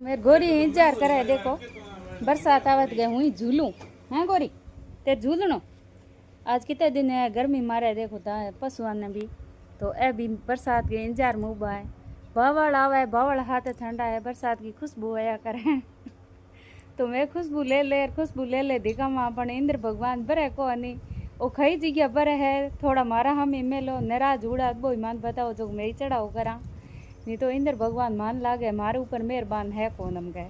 मेरे गोरी इंतजार करे देखो बरसात आवत गए हुई झूलूं हैं गोरी ते झूलनो आज कितने दिन है गर्मी मारे देखो ता पशुओं ने भी तो ए भी बरसात के इंतजार में उबा है बावल आवे बावल हाथ ठंडा है बरसात की खुशबू आया करे तो मैं खुशबू ले ले दिखा में अपन इंद्र भगवान बरे को नहीं ओ खई जगह बरे है थोड़ा मारा हम मेलो नाराज उड़ा बो मान बताओ जो मैं चढ़ाओ करा नहीं तो इंद्र भगवान मान लागे मारे ऊपर मेहरबान है कौन हम गए।